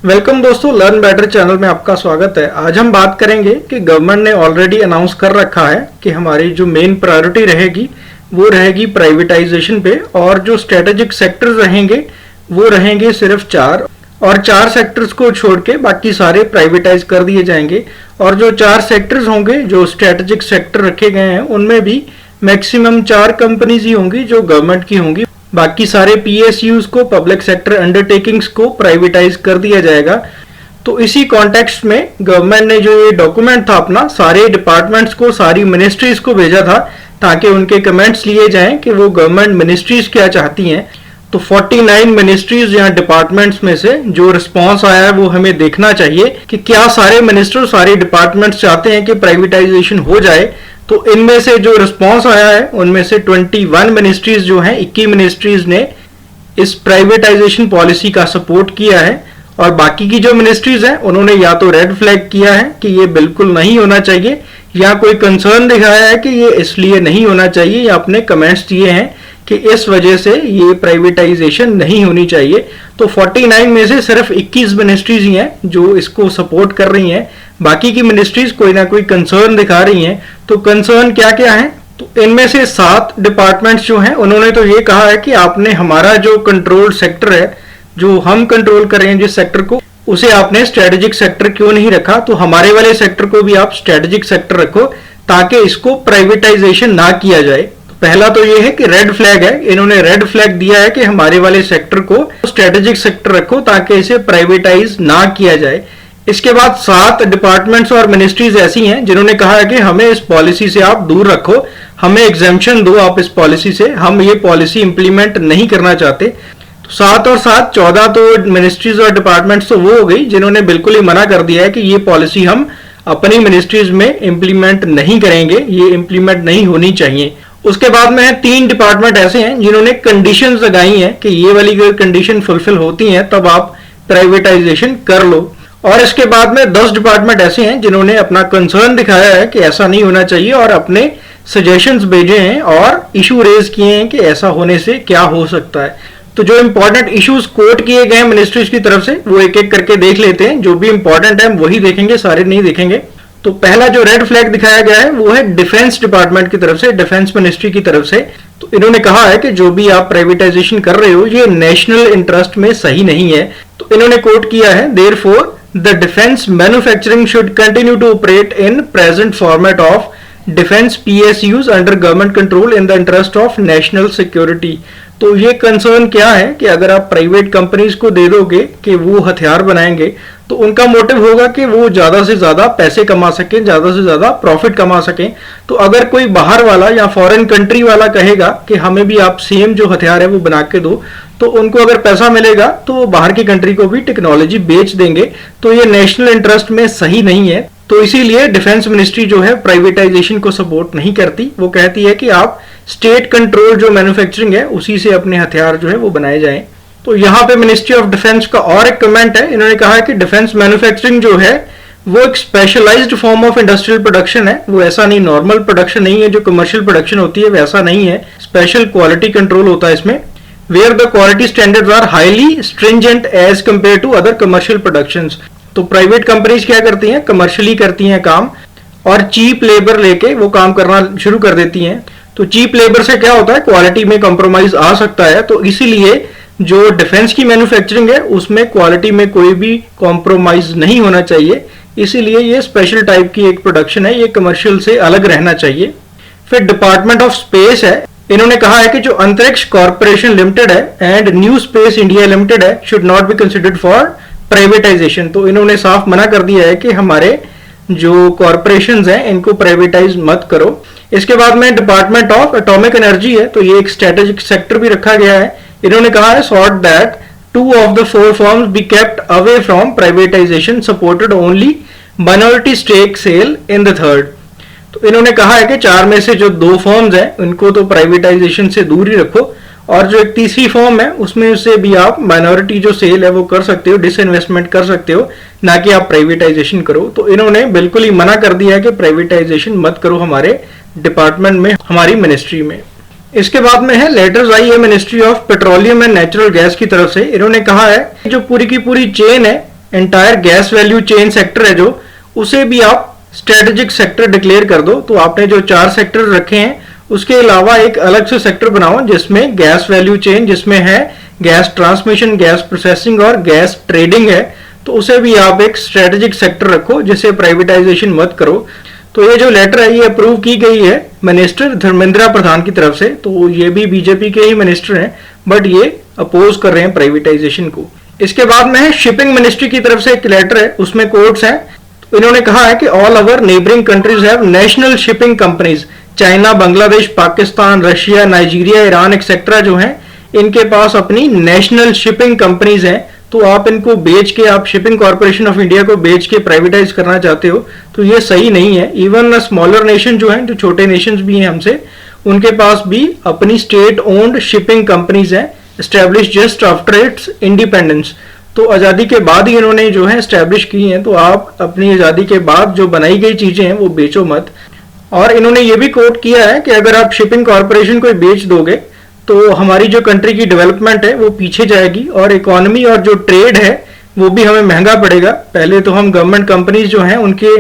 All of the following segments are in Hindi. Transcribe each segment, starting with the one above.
वेलकम दोस्तों, लर्न बेटर चैनल में आपका स्वागत है। आज हम बात करेंगे कि गवर्नमेंट ने ऑलरेडी अनाउंस कर रखा है कि हमारी जो मेन प्रायोरिटी रहेगी वो रहेगी प्राइवेटाइजेशन पे, और जो स्ट्रेटेजिक सेक्टर्स रहेंगे वो रहेंगे सिर्फ 4, और 4 सेक्टर्स को छोड़ के बाकी सारे प्राइवेटाइज कर दिए जाएंगे। और जो 4 सेक्टर्स होंगे जो स्ट्रेटेजिक सेक्टर रखे गए हैं उनमें भी मैक्सिमम 4 कंपनीज ही होंगी जो गवर्नमेंट की होंगी। बाकी सारे पीएसयूज को, पब्लिक सेक्टर अंडरटेकिंग्स को प्राइवेटाइज कर दिया जाएगा। तो इसी कॉन्टेक्स्ट में गवर्नमेंट ने जो ये डॉक्यूमेंट था अपना सारे डिपार्टमेंट्स को, सारी मिनिस्ट्रीज को भेजा था ताकि उनके कमेंट्स लिए जाएं कि वो गवर्नमेंट मिनिस्ट्रीज क्या चाहती हैं। तो 49 मिनिस्ट्रीज या डिपार्टमेंट्स में से जो रिस्पॉन्स आया है वो हमें देखना चाहिए कि क्या सारे मिनिस्टर, सारे डिपार्टमेंट्स चाहते हैं कि प्राइवेटाइजेशन हो जाए। तो इनमें से जो रिस्पॉन्स आया है उनमें से 21 मिनिस्ट्रीज जो हैं, 21 मिनिस्ट्रीज ने इस प्राइवेटाइजेशन पॉलिसी का सपोर्ट किया है, और बाकी की जो मिनिस्ट्रीज हैं उन्होंने या तो रेड फ्लैग किया है कि ये बिल्कुल नहीं होना चाहिए, या कोई कंसर्न दिखाया है कि ये इसलिए नहीं होना चाहिए, या अपने कमेंट्स दिए हैं कि इस वजह से ये प्राइवेटाइजेशन नहीं होनी चाहिए। तो 49 में से सिर्फ 21 मिनिस्ट्रीज ही हैं जो इसको सपोर्ट कर रही हैं, बाकी की मिनिस्ट्रीज कोई ना कोई कंसर्न दिखा रही हैं। तो कंसर्न क्या क्या है? तो इनमें से 7 डिपार्टमेंट्स जो हैं उन्होंने तो ये कहा है कि आपने हमारा जो कंट्रोल सेक्टर है, जो हम कंट्रोल कर रहे हैं जिस सेक्टर को, उसे आपने स्ट्रेटेजिक सेक्टर क्यों नहीं रखा। तो हमारे वाले सेक्टर को भी आप स्ट्रेटेजिक सेक्टर रखो ताकि इसको प्राइवेटाइजेशन ना किया जाए। तो पहला तो ये है कि रेड फ्लैग है, इन्होंने रेड फ्लैग दिया है कि हमारे वाले सेक्टर को स्ट्रेटेजिक सेक्टर रखो ताकि इसे प्राइवेटाइज ना किया जाए। इसके बाद 7 डिपार्टमेंट्स और मिनिस्ट्रीज ऐसी हैं जिन्होंने कहा है कि हमें इस पॉलिसी से आप दूर रखो, हमें एग्जेम्पशन दो आप इस पॉलिसी से, हम ये पॉलिसी इंप्लीमेंट नहीं करना चाहते। तो 7 और 7 14 तो मिनिस्ट्रीज और डिपार्टमेंट्स तो वो हो गई जिन्होंने बिल्कुल ही मना कर दिया है कि ये पॉलिसी हम अपनी मिनिस्ट्रीज में इंप्लीमेंट नहीं करेंगे, ये इंप्लीमेंट नहीं होनी चाहिए। उसके बाद में 3 डिपार्टमेंट ऐसे हैं जिन्होंने कंडीशंस लगाई हैं कि ये वाली कंडीशन फुलफिल होती हैं तब आप प्राइवेटाइजेशन कर लो। और इसके बाद में 10 डिपार्टमेंट ऐसे हैं जिन्होंने अपना कंसर्न दिखाया है कि ऐसा नहीं होना चाहिए, और अपने सजेशंस भेजे हैं और इशू रेज किए हैं कि ऐसा होने से क्या हो सकता है। तो जो इंपॉर्टेंट इश्यूज कोट किए गए हैं मिनिस्ट्रीज की तरफ से वो एक एक करके देख लेते हैं। जो भी इंपॉर्टेंट है वही देखेंगे, सारे नहीं देखेंगे। तो पहला जो रेड फ्लैग दिखाया गया है वो है डिफेंस डिपार्टमेंट की तरफ से, डिफेंस मिनिस्ट्री की तरफ से। तो इन्होंने कहा है कि जो भी आप प्राइवेटाइजेशन कर रहे हो ये नेशनल इंटरेस्ट में सही नहीं है। तो इन्होंने कोट किया है, therefore the defense manufacturing should continue to operate in present format of defense PSUs under government control in the interest of national security। तो ये कंसर्न क्या है कि अगर आप प्राइवेट कंपनीज को दे दोगे कि वो हथियार बनाएंगे तो उनका मोटिव होगा कि वो ज्यादा से ज्यादा पैसे कमा सकें, ज्यादा से ज्यादा प्रॉफिट कमा सकें। तो अगर कोई बाहर वाला या फॉरेन कंट्री वाला कहेगा कि हमें भी आप सेम जो हथियार है वो बना के दो, तो उनको अगर पैसा मिलेगा तो वो बाहर की कंट्री को भी टेक्नोलॉजी बेच देंगे। तो ये नेशनल इंटरेस्ट में सही नहीं है। तो इसीलिए डिफेंस मिनिस्ट्री जो है प्राइवेटाइजेशन को सपोर्ट नहीं करती। वो कहती है कि आप स्टेट कंट्रोल जो मैन्युफैक्चरिंग है उसी से अपने हथियार जो है वो बनाए जाएं। तो यहाँ पे मिनिस्ट्री ऑफ डिफेंस का और एक कमेंट है, इन्होंने कहा है कि डिफेंस मैन्युफैक्चरिंग जो है वो एक specialised form of industrial production है। वो ऐसा नहीं, नॉर्मल प्रोडक्शन नहीं है, जो कमर्शियल प्रोडक्शन होती है वैसा नहीं है। स्पेशल क्वालिटी कंट्रोल होता है इसमें, where the quality standards are highly stringent as compared to other commercial productions। तो प्राइवेट कंपनीज क्या करती हैं, कमर्शियली करती हैं काम, और चीप लेबर लेके वो काम करना शुरू कर देती हैं। तो चीप लेबर से क्या होता है, क्वालिटी में कॉम्प्रोमाइज आ सकता है। तो इसीलिए जो डिफेंस की मैन्युफैक्चरिंग है उसमें क्वालिटी में कोई भी कॉम्प्रोमाइज नहीं होना चाहिए। इसीलिए ये स्पेशल टाइप की एक प्रोडक्शन है, ये कमर्शियल से अलग रहना चाहिए। फिर डिपार्टमेंट ऑफ स्पेस है, इन्होंने कहा है कि जो अंतरिक्ष कॉर्पोरेशन लिमिटेड है and New Space India Limited है should not be considered for privatization. तो इन्होंने साफ मना कर दिया है कि हमारे जो कॉर्पोरेशंस हैं इनको प्राइवेटाइज मत करो। इसके बाद में डिपार्टमेंट ऑफ एटॉमिक एनर्जी है, तो ये एक स्ट्रेटेजिक सेक्टर भी रखा गया है। इन्होंने कहा है short that 2 of the 4 firms be kept away from privatization, supported only minority stake sale in the third। तो इन्होंने कहा है कि 4 में से जो 2 फर्म्स हैं उनको तो प्राइवेटाइजेशन से दूर ही रखो, और जो एक तीसरी फर्म है उसमें से भी आप माइनॉरिटी जो सेल है वो कर सकते हो, डिसइन्वेस्टमेंट कर सकते हो, ना कि आप प्राइवेटाइजेशन करो। तो इन्होंने बिल्कुल ही मना कर दिया है कि प्राइवेटाइजेशन मत करो हमारे डिपार्टमेंट में, हमारी मिनिस्ट्री में। इसके बाद में है लेटर्स आई है ministry of petroleum and natural gas की तरफ से। इन्होंने कहा है कि जो पूरी की पूरी चेन है entire gas value chain sector है जो, उसे भी आप स्ट्रेटेजिक सेक्टर डिक्लेयर कर दो। तो आपने जो 4 सेक्टर रखे हैं उसके अलावा एक अलग से सेक्टर बनाओ जिसमें गैस वैल्यू चेन, जिसमें है गैस ट्रांसमिशन, गैस प्रोसेसिंग और गैस ट्रेडिंग है, तो उसे भी आप एक स्ट्रेटेजिक सेक्टर रखो, जिसे प्राइवेटाइजेशन मत करो। तो ये जो लेटर है ये अप्रूव की गई है मिनिस्टर धर्मेंद्र प्रधान की तरफ से। तो ये भी बीजेपी के ही मिनिस्टर हैं, बट ये अपोज कर रहे हैं प्राइवेटाइजेशन को। इसके बाद में है शिपिंग मिनिस्ट्री की तरफ से एक लेटर है, उसमें कोट्स हैं। तो इन्होंने कहा है कि all our neighbouring countries have national shipping companies. China, Bangladesh, Pakistan, Russia, Nigeria, Iran etcetera जो हैं, इनके पास अपनी नेशनल शिपिंग कंपनीज हैं। तो आप इनको बेच के, आप शिपिंग कॉर्पोरेशन ऑफ इंडिया को बेच के प्राइवेटाइज करना चाहते हो, तो ये सही नहीं है। इवन स्मॉलर नेशन जो हैं, जो छोटे नेशंस भी हैं हमसे, उनके पास भी अपनी स्टेट ओन्ड शिपिंग कंपनीज हैं, establish just after it's independence. तो आज़ादी के बाद ही इन्होंने जो है एस्टेब्लिश की हैं। तो आप अपनी आज़ादी के बाद जो बनाई गई चीज़ें हैं वो बेचो मत। और इन्होंने ये भी कोट किया है कि अगर आप शिपिंग कॉर्पोरेशन को बेच दोगे तो हमारी जो कंट्री की डेवलपमेंट है वो पीछे जाएगी, और इकोनॉमी और जो ट्रेड है वो भी हमें महंगा पड़ेगा। पहले तो हम गवर्नमेंट कंपनीज जो हैं उनके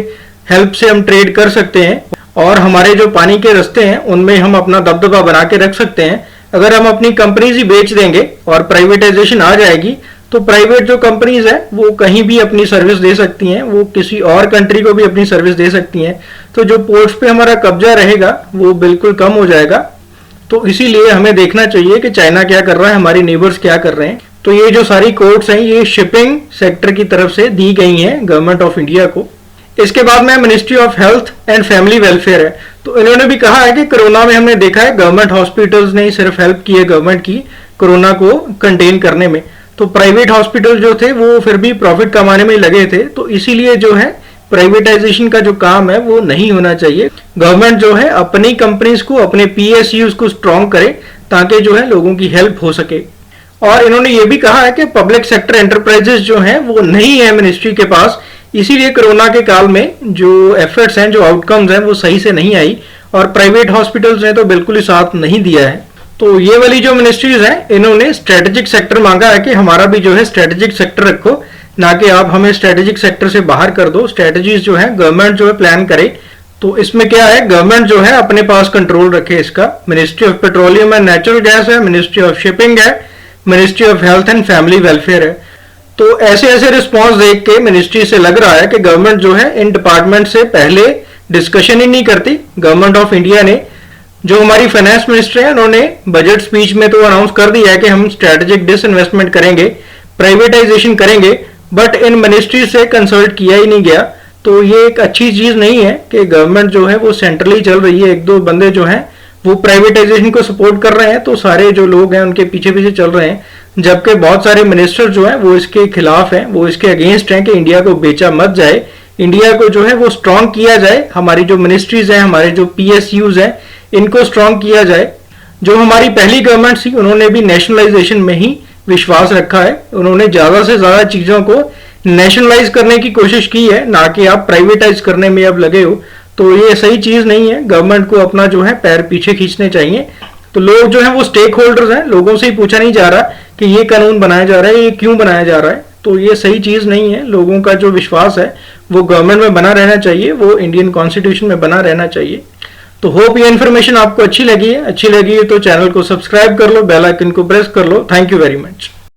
हेल्प से हम ट्रेड कर सकते हैं, और हमारे जो पानी के रास्ते हैं उनमें हम अपना दबदबा बना के रख सकते हैं। अगर हम अपनी कंपनीज ही बेच देंगे और प्राइवेटाइजेशन आ जाएगी, तो प्राइवेट जो कंपनीज हैं वो कहीं भी अपनी सर्विस दे सकती हैं, वो किसी और कंट्री को भी अपनी सर्विस दे सकती हैं। तो जो पोर्ट्स पे हमारा कब्जा रहेगा वो बिल्कुल कम हो जाएगा। तो इसीलिए हमें देखना चाहिए कि चाइना क्या कर रहा है, हमारी नेबर्स क्या कर रहे हैं। तो ये जो सारी कोड्स हैं ये शिपिंग सेक्टर की तरफ से दी गई हैं गवर्नमेंट ऑफ इंडिया को। इसके बाद में ministry of health and family welfare है। तो इन्होंने भी कहा है कि कोरोना में हमने देखा है गवर्नमेंट हॉस्पिटल्स ने सिर्फ हेल्प की है गवर्नमेंट की कोरोना को कंटेन करने में, तो प्राइवेट हॉस्पिटल जो थे वो फिर भी प्रॉफिट कमाने में लगे थे। तो इसीलिए जो है प्राइवेटाइजेशन का जो काम है वो नहीं होना चाहिए। गवर्नमेंट जो है अपनी कंपनीज को, अपने पीएसयूज को स्ट्रॉन्ग करे ताकि जो है लोगों की हेल्प हो सके। और इन्होंने ये भी कहा है कि पब्लिक सेक्टर एंटरप्राइजेस जो हैं वो नहीं है मिनिस्ट्री के पास, इसीलिए कोरोना के काल में जो एफर्ट्स हैं, जो आउटकम्स हैं वो सही से नहीं आई, और प्राइवेट हॉस्पिटल्स ने तो बिल्कुल ही साथ नहीं दिया है। तो ये वाली जो मिनिस्ट्रीज हैं इन्होंने स्ट्रेटेजिक सेक्टर मांगा है कि हमारा भी जो है स्ट्रेटेजिक सेक्टर रखो, ना कि आप हमें स्ट्रेटेजिक सेक्टर से बाहर कर दो। स्ट्रेटेजीज जो है गवर्नमेंट जो है प्लान करे। तो इसमें क्या है, गवर्नमेंट जो है अपने पास कंट्रोल रखे इसका। Ministry of petroleum and natural gas है, मिनिस्ट्री ऑफ शिपिंग है, ministry of health and family welfare है। तो ऐसे ऐसे रिस्पॉन्स देख के मिनिस्ट्री से लग रहा है कि गवर्नमेंट जो है इन डिपार्टमेंट से पहले डिस्कशन ही नहीं करती। गवर्नमेंट ऑफ इंडिया ने, जो हमारी फाइनेंस मिनिस्टर है, उन्होंने बजट स्पीच में तो अनाउंस कर दिया है कि हम स्ट्रेटेजिक डिसइन्वेस्टमेंट करेंगे, प्राइवेटाइजेशन करेंगे, बट इन मिनिस्ट्री से कंसल्ट किया ही नहीं गया। तो ये एक अच्छी चीज नहीं है कि गवर्नमेंट जो है वो सेंट्रली चल रही है, एक दो बंदे जो हैं वो प्राइवेटाइजेशन को सपोर्ट कर रहे हैं, तो सारे जो लोग हैं उनके पीछे पीछे चल रहे हैं, जबकि बहुत सारे मिनिस्टर जो हैं वो इसके खिलाफ हैं, वो इसके अगेंस्ट हैं कि इंडिया को बेचा मत जाए, इंडिया को जो है वो स्ट्रॉन्ग किया जाए। हमारी जो मिनिस्ट्रीज हैं, हमारे जो पीएसयूज हैं, इनको स्ट्रॉन्ग किया जाए। जो हमारी पहली गवर्नमेंट थी उन्होंने भी नेशनलाइजेशन में ही विश्वास रखा है, उन्होंने ज्यादा से ज्यादा चीजों को नेशनलाइज करने की कोशिश की है, ना कि आप प्राइवेटाइज करने में अब लगे हो। तो ये सही चीज नहीं है, गवर्नमेंट को अपना जो है पैर पीछे खींचने चाहिए। तो लोग जो है वो स्टेक होल्डर्स हैं, लोगों से ही पूछा नहीं जा रहा कि ये कानून बनाया जा रहा है, ये क्यों बनाया जा रहा है। तो ये सही चीज नहीं है। लोगों का जो विश्वास है वो गवर्नमेंट में बना रहना चाहिए, वो इंडियन कॉन्स्टिट्यूशन में बना रहना चाहिए। तो होप ये इन्फॉर्मेशन आपको अच्छी लगी है तो चैनल को सब्सक्राइब कर लो, बेल आइकन को प्रेस कर लो। Thank you very much.